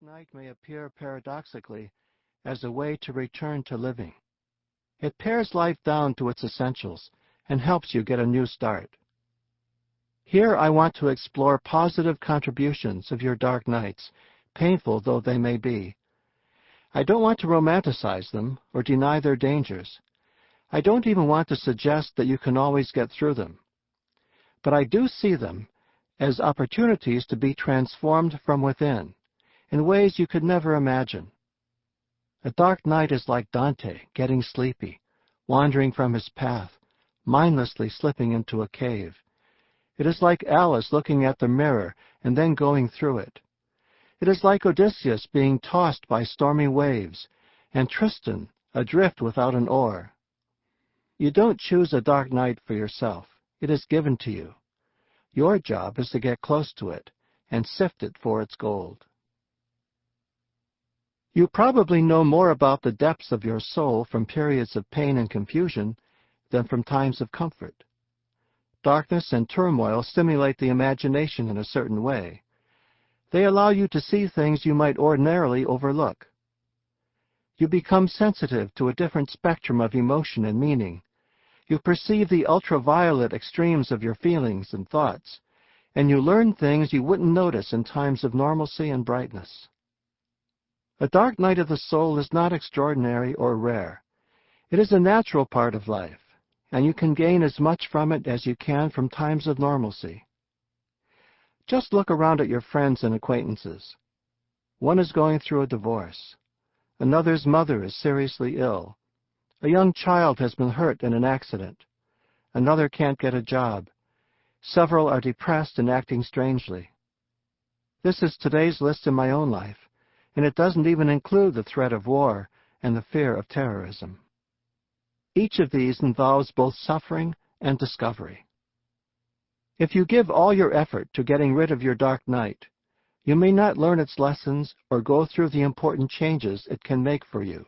night may appear paradoxically as a way to return to living. It pares life down to its essentials and helps you get a new start. Here I want to explore positive contributions of your dark nights, painful though they may be. I don't want to romanticize them or deny their dangers. I don't even want to suggest that you can always get through them. But I do see them as opportunities to be transformed from within, in ways you could never imagine. A dark night is like Dante getting sleepy, wandering from his path, mindlessly slipping into a cave. It is like Alice looking at the mirror and then going through it. It is like Odysseus being tossed by stormy waves, and Tristan adrift without an oar. You don't choose a dark night for yourself. It is given to you. Your job is to get close to it and sift it for its gold. You probably know more about the depths of your soul from periods of pain and confusion than from times of comfort. Darkness and turmoil stimulate the imagination in a certain way. They allow you to see things you might ordinarily overlook. You become sensitive to a different spectrum of emotion and meaning. You perceive the ultraviolet extremes of your feelings and thoughts, and you learn things you wouldn't notice in times of normalcy and brightness. A dark night of the soul is not extraordinary or rare. It is a natural part of life, and you can gain as much from it as you can from times of normalcy. Just look around at your friends and acquaintances. One is going through a divorce. Another's mother is seriously ill. A young child has been hurt in an accident. Another can't get a job. Several are depressed and acting strangely. This is today's list in my own life, and it doesn't even include the threat of war and the fear of terrorism. Each of these involves both suffering and discovery. If you give all your effort to getting rid of your dark night, you may not learn its lessons or go through the important changes it can make for you.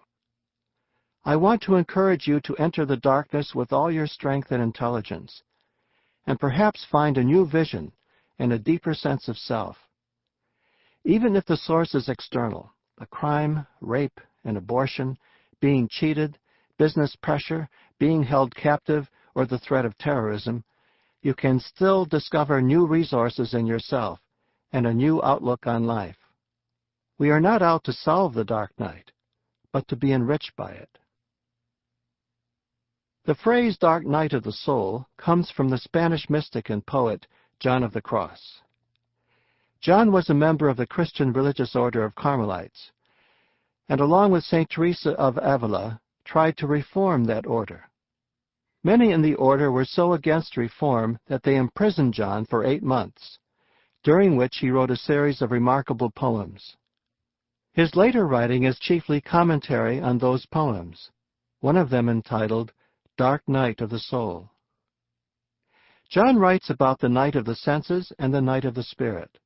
I want to encourage you to enter the darkness with all your strength and intelligence, and perhaps find a new vision and a deeper sense of self. Even if the source is external, a crime, rape, an abortion, being cheated, business pressure, being held captive, or the threat of terrorism, you can still discover new resources in yourself and a new outlook on life. We are not out to solve the dark night, but to be enriched by it. The phrase dark night of the soul comes from the Spanish mystic and poet John of the Cross. John was a member of the Christian religious order of Carmelites, and along with St. Teresa of Avila, tried to reform that order. Many in the order were so against reform that they imprisoned John for 8 months, during which he wrote a series of remarkable poems. His later writing is chiefly commentary on those poems, one of them entitled Dark Night of the Soul. John writes about the night of the senses and the night of the spirit.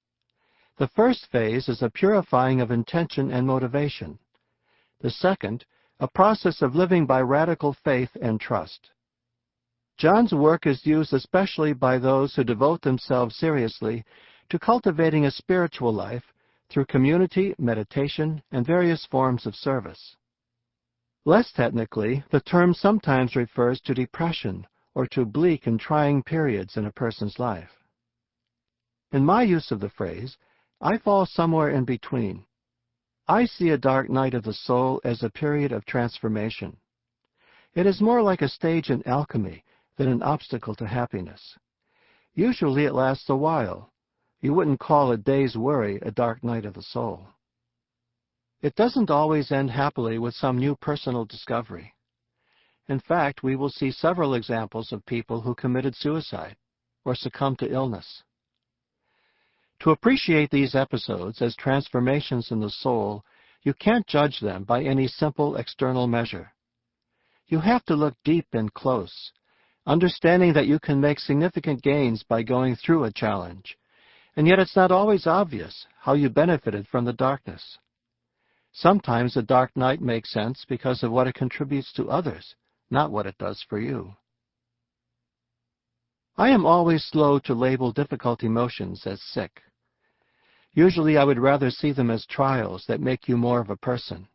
The first phase is a purifying of intention and motivation. The second, a process of living by radical faith and trust. John's work is used especially by those who devote themselves seriously to cultivating a spiritual life through community, meditation, and various forms of service. Less technically, the term sometimes refers to depression or to bleak and trying periods in a person's life. In my use of the phrase, I fall somewhere in between. I see a dark night of the soul as a period of transformation. It is more like a stage in alchemy than an obstacle to happiness. Usually it lasts a while. You wouldn't call a day's worry a dark night of the soul. It doesn't always end happily with some new personal discovery. In fact, we will see several examples of people who committed suicide or succumbed to illness. To appreciate these episodes as transformations in the soul, you can't judge them by any simple external measure. You have to look deep and close, understanding that you can make significant gains by going through a challenge, and yet it's not always obvious how you benefited from the darkness. Sometimes a dark night makes sense because of what it contributes to others, not what it does for you. I am always slow to label difficult emotions as sick. Usually I would rather see them as trials that make you more of a person.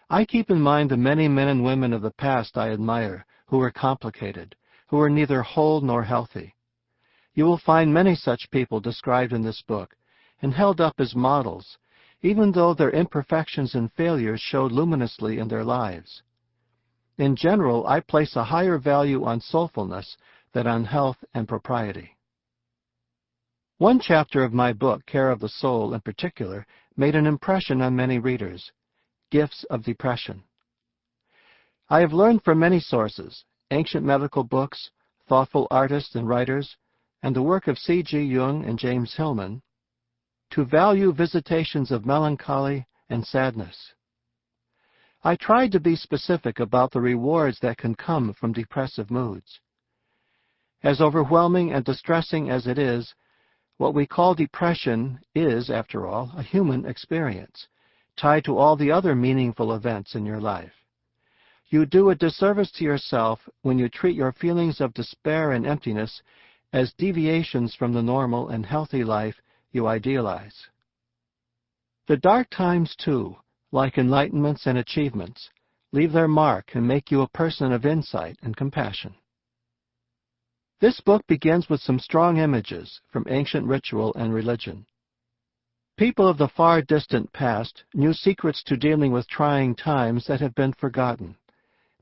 I keep in mind the many men and women of the past I admire, who were complicated, who were neither whole nor healthy. You will find many such people described in this book, and held up as models, even though their imperfections and failures showed luminously in their lives. In general, I place a higher value on soulfulness than on health and propriety. One chapter of my book, Care of the Soul in particular, made an impression on many readers: Gifts of Depression. I have learned from many sources, ancient medical books, thoughtful artists and writers, and the work of C.G. Jung and James Hillman, to value visitations of melancholy and sadness. I tried to be specific about the rewards that can come from depressive moods. As overwhelming and distressing as it is, what we call depression is, after all, a human experience, tied to all the other meaningful events in your life. You do a disservice to yourself when you treat your feelings of despair and emptiness as deviations from the normal and healthy life you idealize. The dark times, too, like enlightenments and achievements, leave their mark and make you a person of insight and compassion. This book begins with some strong images from ancient ritual and religion. People of the far distant past knew secrets to dealing with trying times that have been forgotten.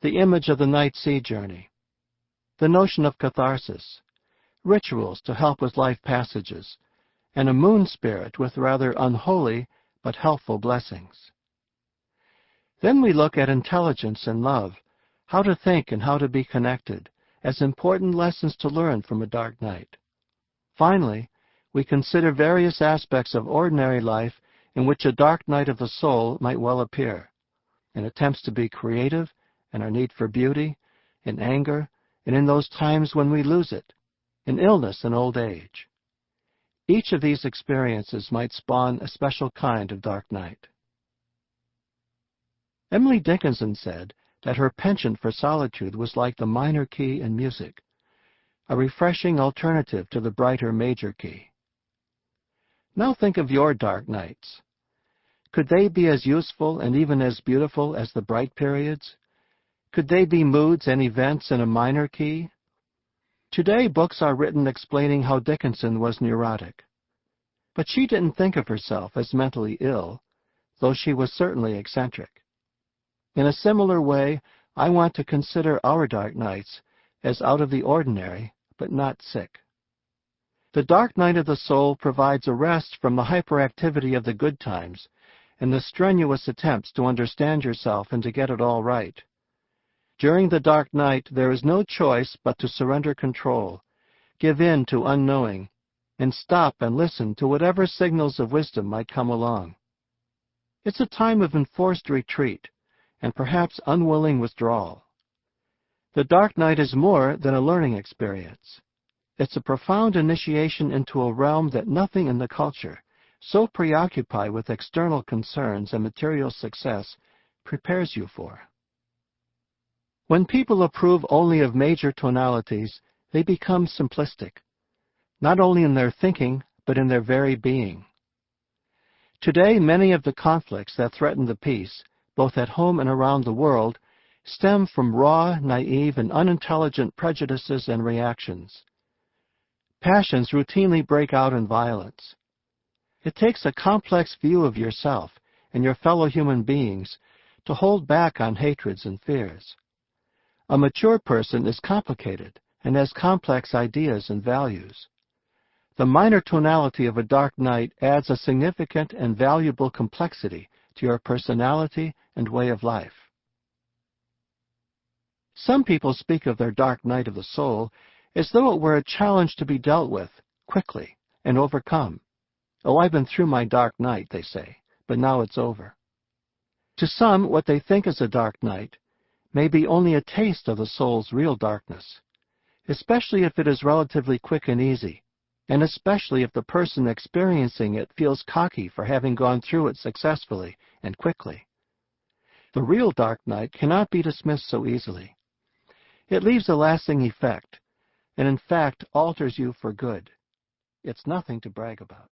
The image of the night sea journey, the notion of catharsis, rituals to help with life passages, and a moon spirit with rather unholy but helpful blessings. Then we look at intelligence and love, how to think and how to be connected, as important lessons to learn from a dark night. Finally, we consider various aspects of ordinary life in which a dark night of the soul might well appear, in attempts to be creative, and our need for beauty, in anger, and in those times when we lose it, in illness and old age. Each of these experiences might spawn a special kind of dark night. Emily Dickinson said that her penchant for solitude was like the minor key in music, a refreshing alternative to the brighter major key. Now think of your dark nights. Could they be as useful and even as beautiful as the bright periods? Could they be moods and events in a minor key? Today, books are written explaining how Dickinson was neurotic. But she didn't think of herself as mentally ill, though she was certainly eccentric. In a similar way, I want to consider our dark nights as out of the ordinary, but not sick. The dark night of the soul provides a rest from the hyperactivity of the good times and the strenuous attempts to understand yourself and to get it all right. During the dark night, there is no choice but to surrender control, give in to unknowing, and stop and listen to whatever signals of wisdom might come along. It's a time of enforced retreat, and perhaps unwilling withdrawal. The dark night is more than a learning experience. It's a profound initiation into a realm that nothing in the culture, so preoccupied with external concerns and material success, prepares you for. When people approve only of major tonalities, they become simplistic, not only in their thinking, but in their very being. Today, many of the conflicts that threaten the peace, both at home and around the world, stem from raw, naive, and unintelligent prejudices and reactions. Passions routinely break out in violence. It takes a complex view of yourself and your fellow human beings to hold back on hatreds and fears. A mature person is complicated and has complex ideas and values. The minor tonality of a dark night adds a significant and valuable complexity to your personality and way of life. Some people speak of their dark night of the soul as though it were a challenge to be dealt with quickly and overcome. "Oh, I've been through my dark night," they say, "but now it's over." To some, what they think is a dark night may be only a taste of the soul's real darkness, especially if it is relatively quick and easy, and especially if the person experiencing it feels cocky for having gone through it successfully and quickly. The real dark night cannot be dismissed so easily. It leaves a lasting effect, and in fact alters you for good. It's nothing to brag about.